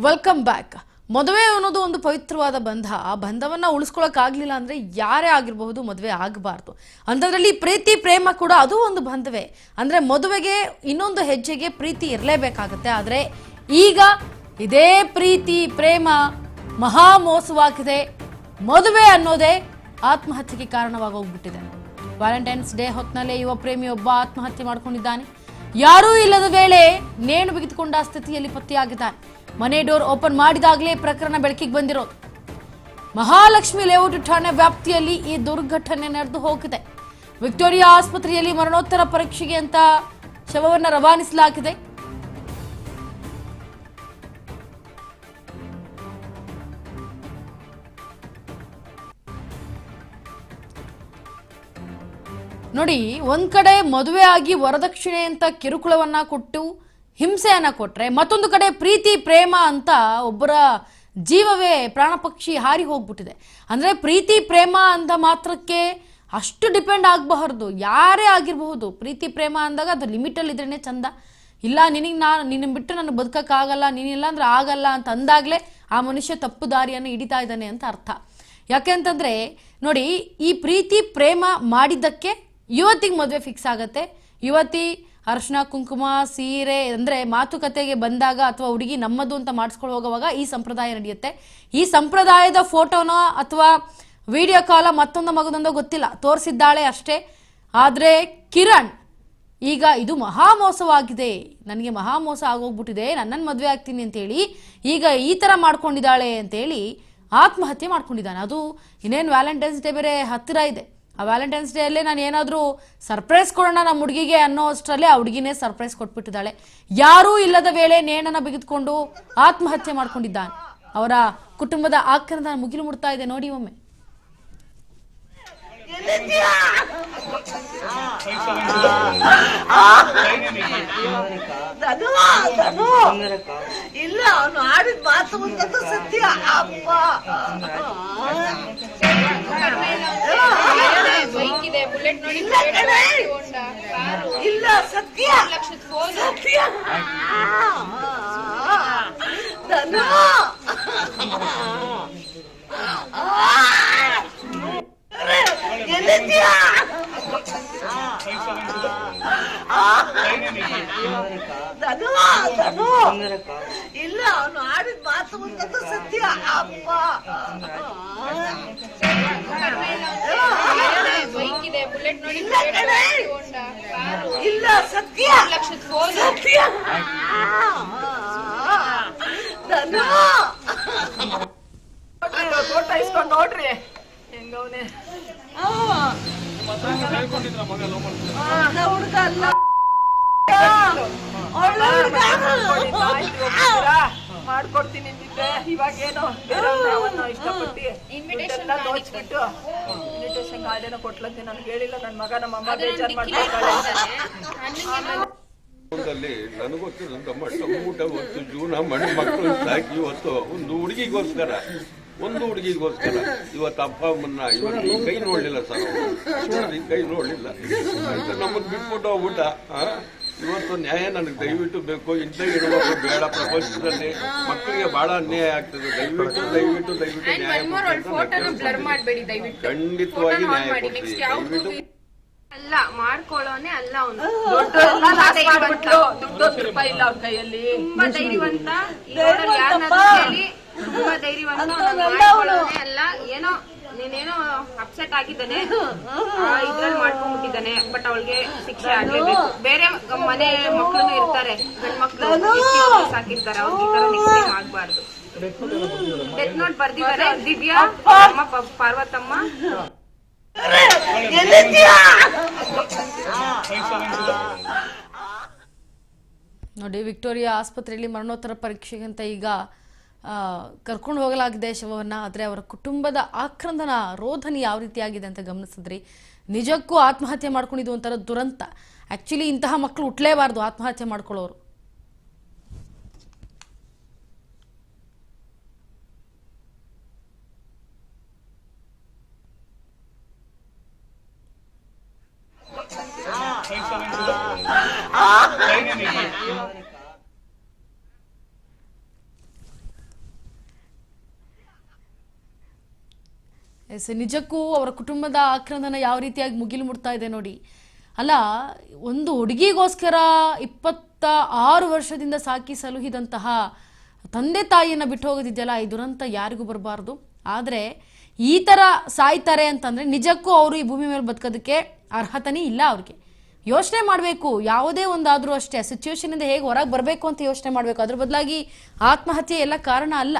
Welcome back. ಮದುವೆ ಅನ್ನೋದು ಒಂದು ಪವಿತ್ರವಾದ ಬಂಧ. ಆ ಬಂಧವನ್ನ ಉಳಿಸ್ಕೊಳ್ಳೋಕ್ಕಾಗಲಿಲ್ಲ ಅಂದ್ರೆ ಯಾರೇ ಆಗಿರಬಹುದು ಮದುವೆ ಆಗಬಾರ್ದು. ಅಂಥದ್ರಲ್ಲಿ ಪ್ರೀತಿ ಪ್ರೇಮ ಕೂಡ ಅದು ಒಂದು ಬಂಧವೇ. ಅಂದ್ರೆ ಮದುವೆಗೆ ಇನ್ನೊಂದು ಹೆಜ್ಜೆಗೆ ಪ್ರೀತಿ ಇರಲೇಬೇಕಾಗುತ್ತೆ. ಆದರೆ ಈಗ ಇದೇ ಪ್ರೀತಿ ಪ್ರೇಮ ಮಹಾ ಮೋಸವಾಗಿದೆ. ಮದುವೆ ಅನ್ನೋದೇ ಆತ್ಮಹತ್ಯೆಗೆ ಕಾರಣವಾಗಿ ಹೋಗ್ಬಿಟ್ಟಿದೆ. ವ್ಯಾಲೆಂಟೈನ್ಸ್ ಡೇ ಹೊತ್ತಿನಲ್ಲೇ ಯುವ ಪ್ರೇಮಿಯೊಬ್ಬ ಆತ್ಮಹತ್ಯೆ ಮಾಡಿಕೊಂಡಿದ್ದಾನೆ. ಯಾರೂ ಇಲ್ಲದ ವೇಳೆ ನೇಣು ಬಿಗಿದುಕೊಂಡ ಸ್ಥಿತಿಯಲ್ಲಿ ಪತ್ತೆಯಾಗಿದ್ದಾನೆ. ಮನೆ ಡೋರ್ ಓಪನ್ ಮಾಡಿದಾಗಲೇ ಪ್ರಕರಣ ಬೆಳಕಿಗೆ ಬಂದಿರೋದು. ಮಹಾಲಕ್ಷ್ಮಿ ಲೇಔಟ್ ಠಾಣೆ ವ್ಯಾಪ್ತಿಯಲ್ಲಿ ಈ ದುರ್ಘಟನೆ ನಡೆದು ಹೋಗಿದೆ. ವಿಕ್ಟೋರಿಯಾ ಆಸ್ಪತ್ರೆಯಲ್ಲಿ ಮರಣೋತ್ತರ ಪರೀಕ್ಷೆಗೆ ಅಂತ ಶವವನ್ನು ರವಾನಿಸಲಾಗಿದೆ. ನೋಡಿ, ಒಂದ್ ಕಡೆ ಮದುವೆ ಆಗಿ ವರದಕ್ಷಿಣೆ ಅಂತ ಕಿರುಕುಳವನ್ನ ಕೊಟ್ಟು ಹಿಂಸೆಯನ್ನ ಕೊಟ್ರೆ, ಮತ್ತೊಂದು ಕಡೆ ಪ್ರೀತಿ ಪ್ರೇಮ ಅಂತ ಒಬ್ಬರ ಜೀವವೇ ಪ್ರಾಣ ಪಕ್ಷಿ ಹಾರಿ ಹೋಗ್ಬಿಟ್ಟಿದೆ. ಅಂದ್ರೆ ಪ್ರೀತಿ ಪ್ರೇಮ ಅಂತ ಮಾತ್ರಕ್ಕೆ ಅಷ್ಟು ಡಿಪೆಂಡ್ ಆಗಬಾರ್ದು. ಯಾರೇ ಆಗಿರಬಹುದು. ಪ್ರೀತಿ ಪ್ರೇಮ ಅಂದಾಗ ಅದು ಲಿಮಿಟಲ್ಲಿ ಇದ್ರೇನೆ ಚಂದ. ಇಲ್ಲ ನಿನ್ನ ಬಿಟ್ಟು ನಾನು ಬದುಕಕ್ಕಾಗಲ್ಲ, ನೀನಿಲ್ಲ ಅಂದ್ರೆ ಆಗಲ್ಲ ಅಂತ ಅಂದಾಗಲೇ ಆ ಮನುಷ್ಯ ತಪ್ಪು ದಾರಿಯನ್ನು ಹಿಡಿತಾ ಇದ್ದಾನೆ ಅಂತ ಅರ್ಥ. ಯಾಕೆ ಅಂತಂದ್ರೆ ನೋಡಿ, ಈ ಪ್ರೀತಿ ಪ್ರೇಮ ಮಾಡಿದ್ದಕ್ಕೆ ಯುವತಿಗೆ ಮದುವೆ ಫಿಕ್ಸ್ ಆಗತ್ತೆ. ಯುವತಿ ಅರ್ಶಿನ ಕುಂಕುಮ ಸೀರೆ ಅಂದ್ರೆ ಮಾತುಕತೆಗೆ ಬಂದಾಗ ಅಥವಾ ಹುಡುಗಿ ನಮ್ಮದು ಅಂತ ಮಾಡಿಸ್ಕೊಂಡು ಹೋಗುವಾಗ ಈ ಸಂಪ್ರದಾಯ ನಡೆಯುತ್ತೆ. ಈ ಸಂಪ್ರದಾಯದ ಫೋಟೋನೋ ಅಥವಾ ವಿಡಿಯೋ ಕಾಲ ಮತ್ತೊಂದು ಮಗದೊಂದೋ ಗೊತ್ತಿಲ್ಲ, ತೋರಿಸಿದ್ದಾಳೆ ಅಷ್ಟೇ. ಆದರೆ ಕಿರಣ್ ಈಗ ಇದು ಮಹಾ ಮೋಸವಾಗಿದೆ, ನನಗೆ ಮಹಾ ಮೋಸ ಆಗೋಗ್ಬಿಟ್ಟಿದೆ, ನನ್ನನ್ನು ಮದುವೆ ಆಗ್ತೀನಿ ಅಂತೇಳಿ ಈಗ ಈ ಥರ ಮಾಡ್ಕೊಂಡಿದ್ದಾಳೆ ಅಂತೇಳಿ ಆತ್ಮಹತ್ಯೆ ಮಾಡ್ಕೊಂಡಿದ್ದಾನೆ. ಅದು ಇನ್ನೇನು ವ್ಯಾಲೆಂಟೈನ್ಸ್ ಡೇ ಬೇರೆ ಹತ್ತಿರ ಇದೆ. ಆ ವ್ಯಾಲೆಂಟೈನ್ಸ್ ಡೇ ಅಲ್ಲೇ ನಾನು ಏನಾದರೂ ಸರ್ಪ್ರೈಸ್ ಕೊಡೋಣ ನಮ್ಮ ಹುಡುಗಿಗೆ ಅನ್ನೋ ಅಷ್ಟರಲ್ಲೇ ಆ ಹುಡುಗಿನೇ ಸರ್ಪ್ರೈಸ್ ಕೊಟ್ಬಿಟ್ಟಿದ್ದಾಳೆ. ಯಾರೂ ಇಲ್ಲದ ವೇಳೆ ನೇಣನ್ನು ಬಿಗಿದುಕೊಂಡು ಆತ್ಮಹತ್ಯೆ ಮಾಡ್ಕೊಂಡಿದ್ದಾನೆ. ಅವರ ಕುಟುಂಬದ ಆಕ್ರಂದ ಮುಗಿಲು ಮುಡ್ತಾ ಇದೆ ನೋಡಿ ಒಮ್ಮೆ. ಇಲ್ಲ, ಅವನು ಆಡಿದ ಮಾತು ಸತ್ಯ. ಅಪ್ಪ ಇಲ್ಲ, ಸತ್ಯ ಸತ್ಯ. ಎಲ್ಲಿದ್ಯಾ? ಇಲ್ಲ, ಅವನು ಆಡಿದ ಮಾತು ಸತ್ಯ. ಅಪ್ಪ ಇಲ್ಲ, ಸತ್ಯ ಸತ್ಯ. ಫೋಟೋ ಇಸ್ಕೊಂಡು ನೋಡ್ರಿ ಹೆಂಗವನೆ. ಹುಡುಗ ಅಲ್ಲ, ಮಾಡ್ಕೊಡ್ತೀನಿ ಅಂದಿದ್ದೆ. ಇವಾಗೇನು ಇಷ್ಟಪಟ್ಟು ಇನ್ವಿಟೇಷನ್ ಕಾರ್ಡ್ ಏನೋ ಕೊಟ್ಲಂತೆ, ನನಗೆ ಹೇಳಿಲ್ಲ. ನನ್ನ ಮಗ ನಮ್ಮಮ್ಮ ಬೇಜಾರು ಮಾಡ್ಕೊಳ್ತಾಳೆ. ನನಗೊತ್ತು ನನ್ನ ತಮ್ಮ ಊಟ ಹೊತ್ತು ಜೀವನ ಮಾಡಿ ಮಕ್ಕಳು ಸಾಕಿ ಇವತ್ತು ಒಂದು ಹುಡುಗಿಗೋಸ್ಕರ ಇವತ್ತು ಅಪ್ಪ ಅಮ್ಮನ್ನ ಇವತ್ತು ಈ ಕೈ ನೋಡ್ಲಿಲ್ಲ ಸರ್, ಈ ಕೈ ನೋಡ್ಲಿಲ್ಲ. ನಮ್ಮನ್ನು ಬಿಟ್ಬಿಟ್ಟು ಹೋಗ್ಬಿಟ್ಟ. ಇವತ್ತು ನ್ಯಾಯ ನನಗೆ ದಯವಿಟ್ಟು ಬೇಕು. ಇಂಥ ಹೆಣ್ಮಕ್ಳು ಬೇಡ ಪ್ರಪಂಚದಲ್ಲಿ. ಮಕ್ಕಳಿಗೆ ಬಹಳ ಅನ್ಯಾಯ ಆಗ್ತದೆ. ದಯವಿಟ್ಟು ನ್ಯಾಯ ಖಂಡಿತವಾಗಿ ನ್ಯಾಯ ಕೊಡ್ತೀವಿ. ದಯವಿಟ್ಟು ಅಲ್ಲ ಮಾಡ್ಕೊಳ್ಳೋನೆ ಅಲ್ಲ, ಅವನು ದುಡ್ಡು ರೂಪಾಯಿ ಇಲ್ಲ ಅವ್ರ ಕೈಯಲ್ಲಿ. ತುಂಬಾ ಧೈರ್ಯವಂತ, ಯಾರನ್ನ ತುಂಬಾ ಧೈರ್ಯವಂತ. ಮಾಡ್ಕೊಳ್ಳೋನೆ ಅಲ್ಲ, ಏನೋ ನೀನೇನೋ ಅಪ್ಸೆಟ್ ಆಗಿದ್ದಾನೆ, ಇದ್ರಲ್ಲಿ ಮಾಡ್ಕೊಂಡ್ಬಿಟ್ಟಿದ್ದಾನೆ. ಬಟ್ ಅವಳಿಗೆ ಶಿಕ್ಷೆ ಆಗ್ಲೇಬೇಕು. ಬೇರೆ ಮನೆ ಮಕ್ಕಳು ಇರ್ತಾರೆ, ಗಂಡ್ ಮಕ್ಳು ಸಾಕಿರ್ತಾರೆ, ಅವ್ರಿಗೆ ಈ ತರ ನೆಕ್ಸ್ಟ್ ಟೈಮ್ ಆಗ್ಬಾರ್ದು. ಡೆತ್ ನೋಟ್ ಬರ್ದಿದ್ದಾರೆ ದಿವ್ಯಾ ಅಮ್ಮ ಪಾರ್ವತಮ್ಮ. ನೋಡಿ, ವಿಕ್ಟೋರಿಯಾ ಆಸ್ಪತ್ರೆಯಲ್ಲಿ ಮರಣೋತ್ತರ ಪರೀಕ್ಷೆಗೆ ಅಂತ ಈಗ ಕರ್ಕೊಂಡು ಹೋಗಲಾಗಿದೆ ಶವವನ್ನು. ಆದರೆ ಅವರ ಕುಟುಂಬದ ಆಕ್ರಂದನ ರೋಧನೆ ಯಾವ ರೀತಿಯಾಗಿದೆ ಅಂತ ಗಮನಿಸಿದ್ರಿ. ನಿಜಕ್ಕೂ ಆತ್ಮಹತ್ಯೆ ಮಾಡ್ಕೊಂಡಿದ್ದು ಒಂಥರ ದುರಂತ. ಆ್ಯಕ್ಚುಲಿ ಇಂತಹ ಮಕ್ಕಳು ಹುಟ್ಟಲೇಬಾರ್ದು ಆತ್ಮಹತ್ಯೆ ಮಾಡ್ಕೊಳ್ಳೋರು. ಎಸ್, ನಿಜಕ್ಕೂ ಅವರ ಕುಟುಂಬದ ಆಕ್ರಂದನ ಯಾವ ರೀತಿಯಾಗಿ ಮುಗಿಲು ಮುಟ್ತಾ ಇದೆ ನೋಡಿ. ಅಲ್ಲ, ಒಂದು ಹುಡುಗಿಗೋಸ್ಕರ 26 ವರ್ಷದಿಂದ ಸಾಕಿ ಸಲುಹಿದಂತಹ ತಂದೆ ತಾಯಿಯನ್ನು ಬಿಟ್ಟು ಹೋಗೋದಿದೆಯಲ್ಲ, ಈ ದುರಂತ ಯಾರಿಗೂ ಬರಬಾರ್ದು. ಆದರೆ ಈ ಥರ ಸಾಯ್ತಾರೆ ಅಂತಂದರೆ ನಿಜಕ್ಕೂ ಅವರು ಈ ಭೂಮಿ ಮೇಲೆ ಬದುಕೋದಕ್ಕೆ ಅರ್ಹತೆನೇ ಇಲ್ಲ. ಅವ್ರಿಗೆ ಯೋಚನೆ ಮಾಡಬೇಕು. ಯಾವುದೇ ಒಂದಾದರೂ ಅಷ್ಟೇ ಸಿಚುವೇಶನಿಂದ ಹೇಗೆ ಹೊರಗೆ ಬರಬೇಕು ಅಂತ ಯೋಚನೆ ಮಾಡಬೇಕು. ಅದ್ರ ಬದಲಾಗಿ ಆತ್ಮಹತ್ಯೆ ಎಲ್ಲ ಕಾರಣ ಅಲ್ಲ.